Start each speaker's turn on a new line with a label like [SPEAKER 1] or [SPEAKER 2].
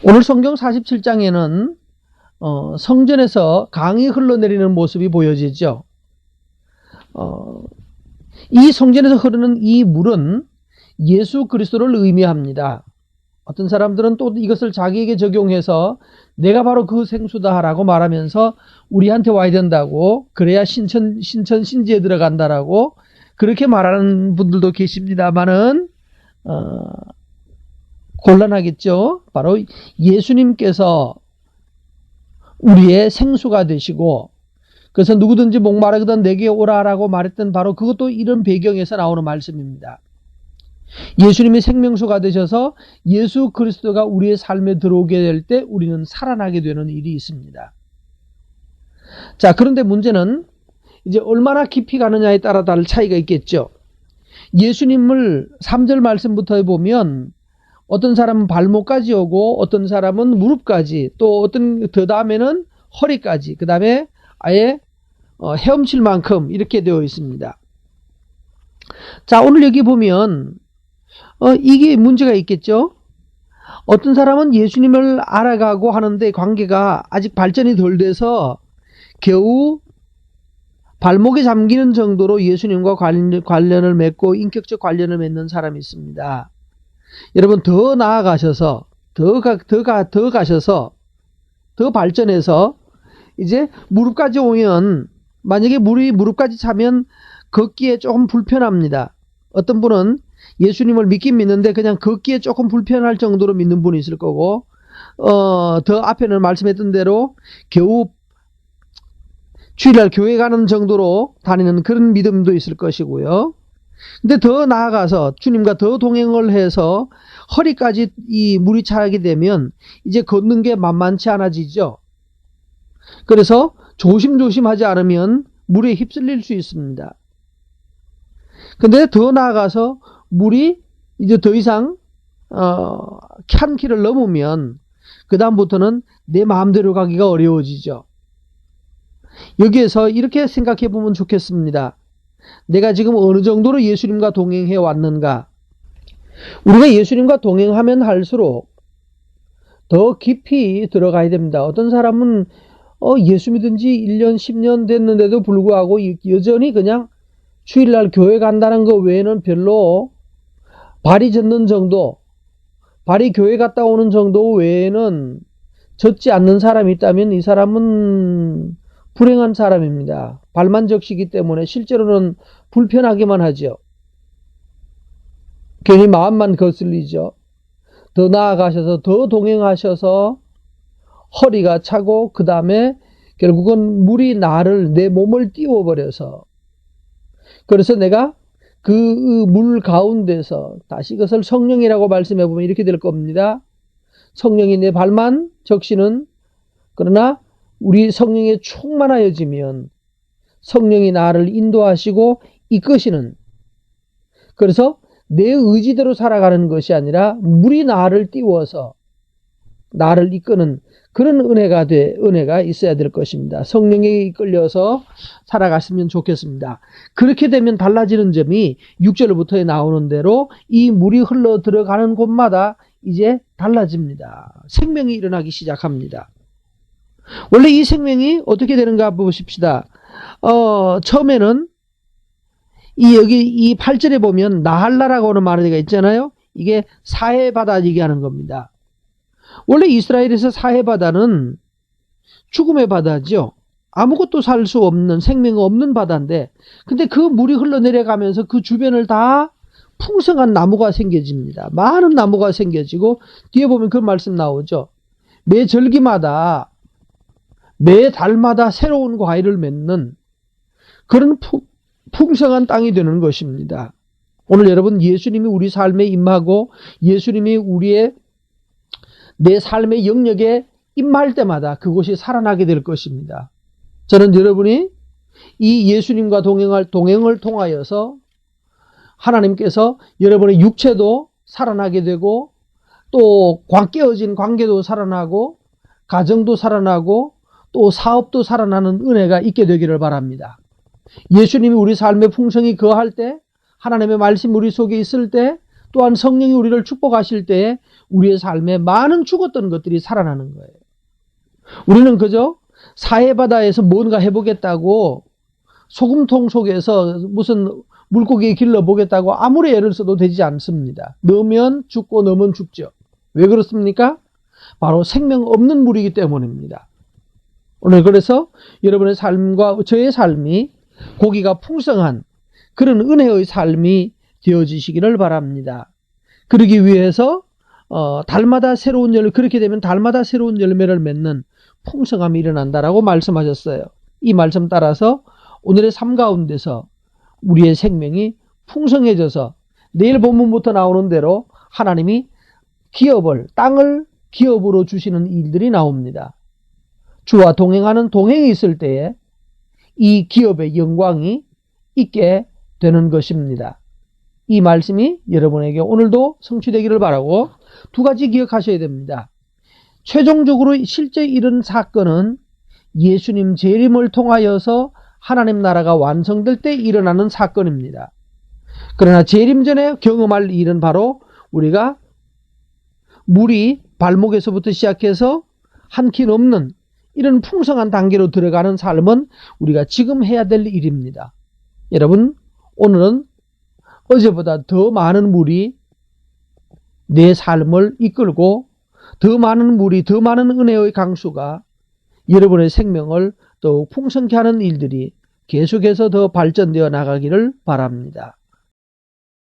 [SPEAKER 1] 오늘 성경 47장에는 성전에서 강이 흘러내리는 모습이 보여지죠. 이 성전에서 흐르는 이 물은 예수 그리스도를 의미합니다. 어떤 사람들은 또 이것을 자기에게 적용해서 내가 바로 그 생수다라고 말하면서 우리한테 와야 된다고, 그래야 신지에 들어간다라고 그렇게 말하는 분들도 계십니다만은 곤란하겠죠. 바로 예수님께서 우리의 생수가 되시고, 그래서 누구든지 목마르거든 내게 오라라고 말했던 바로 그것도 이런 배경에서 나오는 말씀입니다. 예수님이 생명수가 되셔서 예수 그리스도가 우리의 삶에 들어오게 될 때 우리는 살아나게 되는 일이 있습니다. 자, 그런데 문제는 이제 얼마나 깊이 가느냐에 따라 다를 차이가 있겠죠. 예수님을 3절 말씀부터 보면 어떤 사람은 발목까지 오고 어떤 사람은 무릎까지, 또 어떤 그 다음에는 허리까지, 그 다음에 아예 헤엄칠 만큼 이렇게 되어 있습니다. 자, 오늘 여기 보면 이게 문제가 있겠죠. 어떤 사람은 예수님을 알아가고 하는데 관계가 아직 발전이 덜 돼서 겨우 발목에 잠기는 정도로 예수님과 관련을 맺고 인격적 관련을 맺는 사람이 있습니다. 여러분, 더 나아가셔서 더 가셔서 더 발전해서 이제 무릎까지 오면, 만약에 물이 무릎까지 차면 걷기에 조금 불편합니다. 어떤 분은 예수님을 믿긴 믿는데 그냥 걷기에 조금 불편할 정도로 믿는 분이 있을 거고, 더 앞에는 말씀했던 대로 겨우 주일날 교회 가는 정도로 다니는 그런 믿음도 있을 것이고요. 근데 더 나아가서 주님과 더 동행을 해서 허리까지 이 물이 차게 되면 이제 걷는 게 만만치 않아지죠. 그래서 조심조심하지 않으면 물에 휩쓸릴 수 있습니다. 근데 더 나아가서 물이 이제 더 이상 한 키를 넘으면 그 다음부터는 내 마음대로 가기가 어려워지죠. 여기에서 이렇게 생각해 보면 좋겠습니다. 내가 지금 어느 정도로 예수님과 동행해 왔는가? 우리가 예수님과 동행하면 할수록 더 깊이 들어가야 됩니다. 어떤 사람은 예수 믿은 지 1년, 10년 됐는데도 불구하고 여전히 그냥 주일날 교회 간다는 거 외에는 별로 발이 젖는 정도, 발이 교회 갔다 오는 정도 외에는 젖지 않는 사람이 있다면 이 사람은 불행한 사람입니다. 발만 적시기 때문에 실제로는 불편하기만 하죠. 괜히 마음만 거슬리죠. 더 나아가셔서 더 동행하셔서 허리가 차고 그 다음에 결국은 물이 내 몸을 띄워버려서, 그래서 내가 그 물 가운데서 다시 그것을 성령이라고 말씀해보면 이렇게 될 겁니다. 성령이 내 발만 적시는, 그러나 우리 성령에 충만하여지면 성령이 나를 인도하시고 이끄시는, 그래서 내 의지대로 살아가는 것이 아니라 물이 나를 띄워서 나를 이끄는 그런 은혜가 있어야 될 것입니다. 성령에 이끌려서 살아갔으면 좋겠습니다. 그렇게 되면 달라지는 점이 6절부터 나오는 대로 이 물이 흘러 들어가는 곳마다 이제 달라집니다. 생명이 일어나기 시작합니다. 원래 이 생명이 어떻게 되는가 보십시다. 처음에는 여기 이 8절에 보면 나할라라고 하는 말이 있잖아요. 이게 사해바다 얘기하는 겁니다. 원래 이스라엘에서 사해바다는 죽음의 바다죠. 아무것도 살 수 없는, 생명 없는 바다인데, 근데 그 물이 흘러내려가면서 그 주변을 다 풍성한 나무가 생겨집니다. 많은 나무가 생겨지고, 뒤에 보면 그 말씀 나오죠. 매 절기마다, 매 달마다 새로운 과일을 맺는 그런 풍성한 땅이 되는 것입니다. 오늘 여러분, 예수님이 우리 삶에 임하고 예수님이 내 삶의 영역에 임할 때마다 그곳이 살아나게 될 것입니다. 저는 여러분이 이 예수님과 동행을 통하여서 하나님께서 여러분의 육체도 살아나게 되고, 또 깨어진 관계도 살아나고, 가정도 살아나고, 또 사업도 살아나는 은혜가 있게 되기를 바랍니다. 예수님이 우리 삶의 풍성이 거할 때, 하나님의 말씀 우리 속에 있을 때, 또한 성령이 우리를 축복하실 때에 우리의 삶에 많은 죽었던 것들이 살아나는 거예요. 우리는 그저 사해바다에서 뭔가 해보겠다고 소금통 속에서 무슨 물고기 길러보겠다고 아무리 애를 써도 되지 않습니다. 넣으면 죽고 넣으면 죽죠. 왜 그렇습니까? 바로 생명 없는 물이기 때문입니다. 오늘 그래서 여러분의 삶과 저의 삶이 고기가 풍성한 그런 은혜의 삶이 되어지시기를 바랍니다. 그러기 위해서 달마다 새로운 열매, 그렇게 되면 달마다 새로운 열매를 맺는 풍성함이 일어난다라고 말씀하셨어요. 이 말씀 따라서 오늘의 삶 가운데서 우리의 생명이 풍성해져서 내일 본문부터 나오는 대로 하나님이 땅을 기업으로 주시는 일들이 나옵니다. 주와 동행하는 동행이 있을 때에 이 기업의 영광이 있게 되는 것입니다. 이 말씀이 여러분에게 오늘도 성취되기를 바라고 두 가지 기억하셔야 됩니다. 최종적으로 실제 이런 사건은 예수님 재림을 통하여서 하나님 나라가 완성될 때 일어나는 사건입니다. 그러나 재림 전에 경험할 일은 바로 우리가 물이 발목에서부터 시작해서 한 키 넘는 이런 풍성한 단계로 들어가는 삶은 우리가 지금 해야 될 일입니다. 여러분, 오늘은 어제보다 더 많은 물이 내 삶을 이끌고 더 많은 물이, 더 많은 은혜의 강수가 여러분의 생명을 더욱 풍성케 하는 일들이 계속해서 더 발전되어 나가기를 바랍니다.